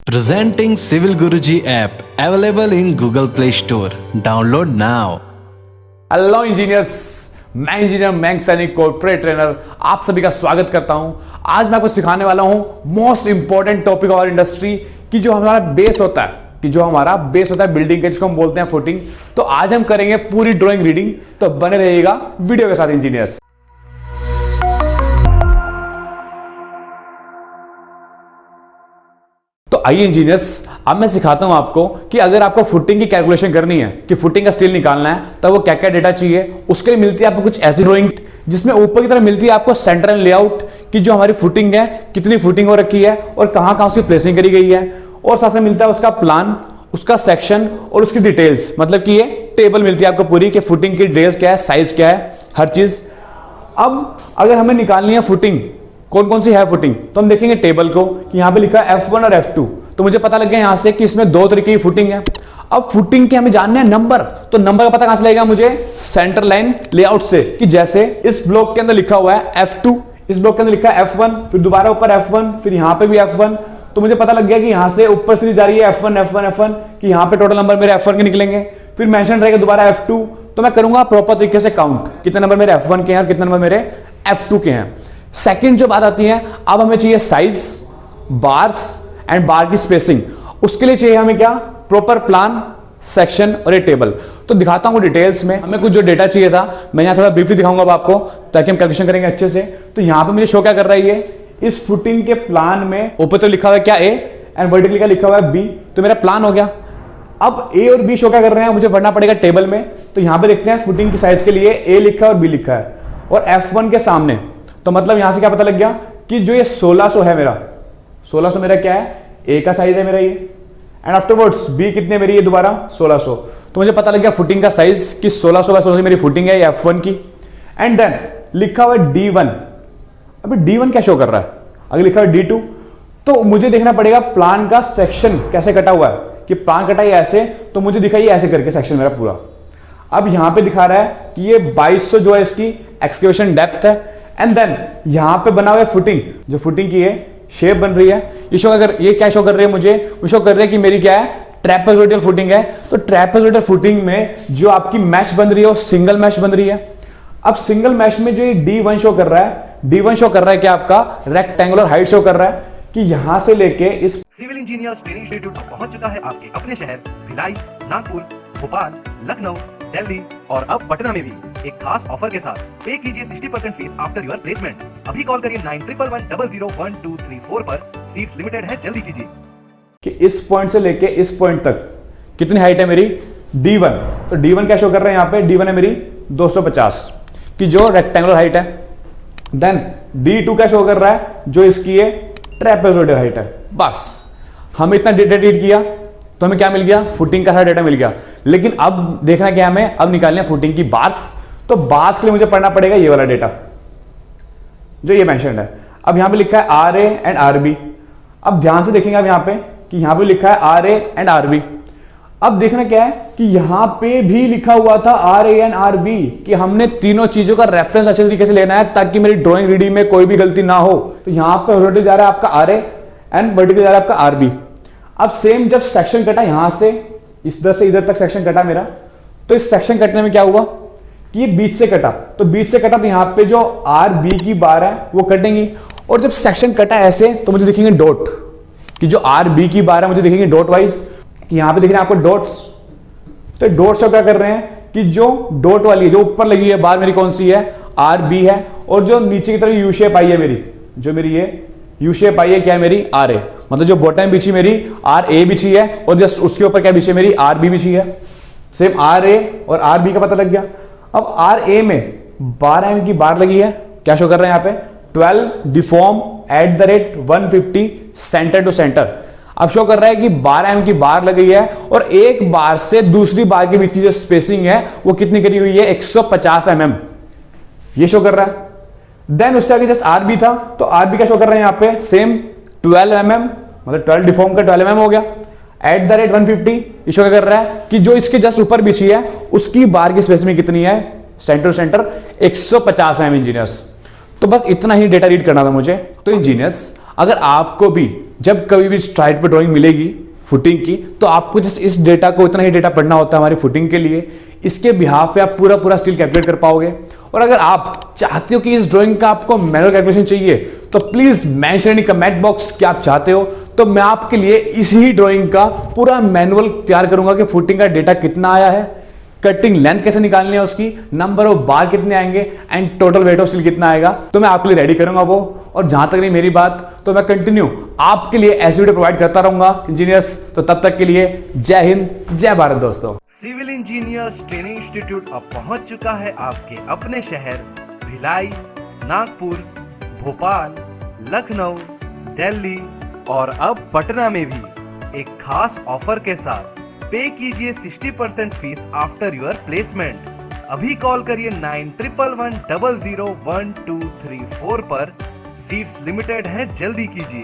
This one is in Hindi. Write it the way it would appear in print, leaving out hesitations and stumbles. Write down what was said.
Presenting Civil Guruji app available in Google Play Store. Download now. Hello engineers, मैं इंजीनियर मैंग सैनी कॉर्पोरेट ट्रेनर आप सभी का स्वागत करता हूं। आज मैं आपको सिखाने वाला हूं most important topic of industry की जो हमारा बेस होता है बिल्डिंग का, जिसको हम बोलते हैं फुटिंग। तो आज हम करेंगे पूरी ड्राइंग रीडिंग, तो बने रहिएगा वीडियो के साथ इंजीनियर्स। तो आइए इंजीनियर्स, अब मैं सिखाता हूं आपको कि अगर आपको फुटिंग की कैलकुलेशन करनी है कि फुटिंग का स्टील निकालना है, तब वो क्या क्या डेटा चाहिए। उसके लिए मिलती है आपको कुछ ऐसी ड्राइंग जिसमें ऊपर की तरफ मिलती है आपको सेंटर एंड लेआउट की जो हमारी फुटिंग है, कितनी फुटिंग हो रखी है और कहां कहां उसकी प्लेसिंग करी गई है। और साथ में मिलता है उसका प्लान, उसका सेक्शन और उसकी डिटेल्स, मतलब कि ये टेबल मिलती है आपको पूरी कि फुटिंग की डिटेल्स क्या है, साइज क्या है, हर चीज। अब अगर हमें निकालनी है फुटिंग, कौन कौन सी है फुटिंग, तो हम देखेंगे टेबल को कि यहां पे लिखा है F1 और F2। तो मुझे पता लग गया यहां से कि इसमें दो तरीके की फुटिंग है। अब फुटिंग के हमें जानना है नंबर, तो नंबर का पता कहां से लगेगा मुझे, सेंटर लाइन लेआउट से। कि जैसे इस ब्लॉक के अंदर लिखा हुआ है F2, इस ब्लॉक के अंदर लिखा है F1, फिर दोबारा ऊपर F1, फिर यहां पे भी F1। तो मुझे पता लग गया कि यहां से ऊपर सीरीज जा रही है F1 F1 F1, कि यहां पे टोटल नंबर मेरे F1 के निकलेंगे। फिर मेंशन रहेगा दोबारा F2। तो मैं करूंगा प्रॉपर तरीके से काउंट, कितने नंबर मेरे F1 के हैं और कितने नंबर मेरे F2 के हैं। सेकंड जो बात आती है, अब हमें चाहिए साइज, बार्स एंड बार की स्पेसिंग। उसके लिए चाहिए हमें क्या, प्रॉपर प्लान, सेक्शन और एक टेबल। तो दिखाता हूं डिटेल्स में हमें कुछ जो डेटा चाहिए था, मैं यहां थोड़ा ब्रीफली दिखाऊंगा अब आपको, ताकि हम कैलकुलेशन करेंगे अच्छे से। तो यहां पे मुझे शो क्या कर रहा है, ये इस फुटिंग के प्लान में ऊपर तो लिखा हुआ है क्या, A, एंड वर्टिकली का लिखा हुआ है B। तो मेरा प्लान हो गया। अब A और B शो क्या कर रहे हैं, मुझे भरना पड़ेगा टेबल में। तो यहां पे देखते हैं फुटिंग की साइज के लिए A लिखा है और B लिखा है और F1 के सामने। तो मतलब यहां से क्या पता लग गया कि जो ये 1600 है मेरा, 1600 मेरा क्या है, A का साइज है मेरा ये, एंड आफ्टरवर्ड्स B कितने मेरी, ये दोबारा 1600। तो मुझे पता लग गया फुटिंग का साइज कि 1600 बाय 1600 मेरी फुटिंग है, ये F1 की। एंड देन लिखा हुआ है D1। अभी D1 क्या शो कर रहा है, अगर लिखा हुआ है D2, तो मुझे देखना पड़ेगा प्लान का सेक्शन कैसे कटा हुआ है, कि प्लान कटा है ऐसे, तो मुझे दिखाइए ऐसे करके सेक्शन मेरा पूरा। अब यहां पे दिखा रहा है कि ये 2200 जो है इसकी एक्सकेवेशन डेप्थ है। एंड देन यहां पे बना हुआ है फुटिंग, जो फुटिंग की है शेप बन रही है, ये क्या शो कर रही है मुझे, वो शो कर रही है कि मेरी क्या है, ट्रैपेजोइडल फुटिंग है। तो ट्रैपेजोइडल फुटिंग में जो आपकी मैश बन रही है वो सिंगल मैश बन रही है। अब सिंगल मैश में जो ये D1 शो कर रहा है, D1 शो कर रहा है क्या, आपका रेक्टेंगुलर हाइट शो कर रहा है कि यहां से लेके इस सिविल इंजीनियर्स ट्रेनिंग इंस्टीट्यूट पहुंच चुका है आपके अपने शहर भिलाई, नागपुर, भोपाल, लखनऊ, दिल्ली और अब पटना में भी एक खास ऑफर के साथ। पे कीजिए 60% फीस आफ्टर योर प्लेसमेंट। अभी कॉल करिए 9111001234 पर। सीट्स लिमिटेड है, जल्दी कीजिए। कि इस पॉइंट से लेके इस पॉइंट तक कितनी हाइट है मेरी, D1। तो D1 क्या शो कर रहा है यहाँ पे, D1 है मेरी 250 की जो रेक्टेंगुलर हाइट है। देन D2 क्या शो कर रहा है, जो इसकी है ट्रैपेजोइडल हाइट है। बस हम इतना डेटा रीड किया तो हमें क्या मिल गया, फुटिंग का सारा डेटा मिल गया। लेकिन अब देखना क्या हमें, अब निकालना है फुटिंग की बार्स। तो बार्स के लिए मुझे पढ़ना पड़ेगा ये वाला डेटा जो ये मेंशन है। अब यहां पे लिखा है RA एंड RB। अब ध्यान से देखेंगे आप यहां पे कि यहां पे लिखा है RA एंड RB। अब देखना क्या है कि यहां पे भी लिखा हुआ था RA एंड RB, कि हमने तीनों चीजों का रेफरेंस अच्छे तरीके से लेना है ताकि मेरी ड्राइंग रीडिंग में कोई भी गलती ना हो। तो यहां पे हॉरिजॉन्टल जा रहा है आपका RA एंड वर्टिकल जा रहा है आपका RB। अब सेम जब सेक्शन कटा यहां से इधर से इधर तक सेक्शन कटा मेरा, तो इस सेक्शन कटने में क्या हुआ कि ये बीच से कटा। तो बीच से कटा तो यहां पे जो RB की बार है वो कटेंगी। और जब सेक्शन कटा ऐसे तो मुझे दिखेंगे डॉट, कि जो RB की बार है मुझे दिखेंगे डॉट वाइज, कि यहां पे दिख रहे हैं आपको डॉट्स। तो डॉट्स क्या कर रहे हैं कि जो डॉट वाली है, जो ऊपर लगी है बार मेरी कौन सी है, RB है, और जो नीचे की तरफ यू शेप आई है मेरी, जो मेरी ये यू शेप आई है क्या है मेरी, RA। मतलब जो बॉटम बिछी मेरी RA बिछी है और जस्ट उसके ऊपर क्या बिछी मेरी, RB बिछी है। सेम RA और RB का पता लग गया। अब RA में 12 mm की बार लगी है, क्या शो कर रहे हैं यहाँ पे, 12 डिफॉर्म @150 सेंटर टू सेंटर। अब शो कर रहा है कि 12 mm की बार लगी है और एक बार से दूसरी बार के बीच की जो स्पेसिंग है वो कितनी करी हुई है, 150 mm, ये शो कर रहा है। देन उससे आगे जस्ट RB था, तो RB का शो कर रहे हैं यहाँ पे सेम 12 mm, मतलब 12 डिफॉर्म का 12 mm हो गया, @150। ये शो कर रहा है कि जो इसके जस्ट ऊपर बिछी है उसकी बार की स्पेसिंग कितनी है, centre to centre 150 mm engineers. तो बस इतना ही डेटा रीड करना था मुझे। तो इंजीनियर्स, अगर आपको भी जब कभी भी साइट पर ड्राइंग मिलेगी फुटिंग की, तो आपको जस्ट इस डेटा को, इतना ही डेटा पढ़ना होता है हमारी फुटिंग के लिए। इसके बिहाफ पे आप पूरा पूरा स्टील कैलकुलेट कर पाओगे। और अगर आप चाहते हो कि इस ड्राइंग का आपको मैनुअल कैलकुलेशन चाहिए, तो please mention in comment box कि आप चाहते हो, तो मैं आपके लिए इसी ड्राइंग का पूरा मैनुअल तैयार करूंगा कि फुटिंग का डेटा कितना आया है, कटिंग लेंथ कैसे निकालनी है उसकी, नंबर ऑफ बार कितने आएंगे and total weight of steel कितना आएगा, तो मैं आपके लिए रेडी करूंगा वो। और जहां तक नहीं मेरी बात, तो मैं कंटिन्यू आपके लिए ऐसी वीडियो प्रोवाइड करता रहूंगा इंजीनियर्स। तो तब तक के लिए जय हिंद, जय भारत दोस्तों। सिविल इंजीनियर्स ट्रेनिंग इंस्टीट्यूट अब पहुंच चुका है आपके अपने शहर भिलाई, नागपुर, भोपाल, लखनऊ, दिल्ली और अब पटना में भी एक खास ऑफर के साथ। पे कीजिए 60% फीस आफ्टर योर प्लेसमेंट। अभी कॉल करिए 9111001234 पर। सीट्स लिमिटेड है, जल्दी कीजिए।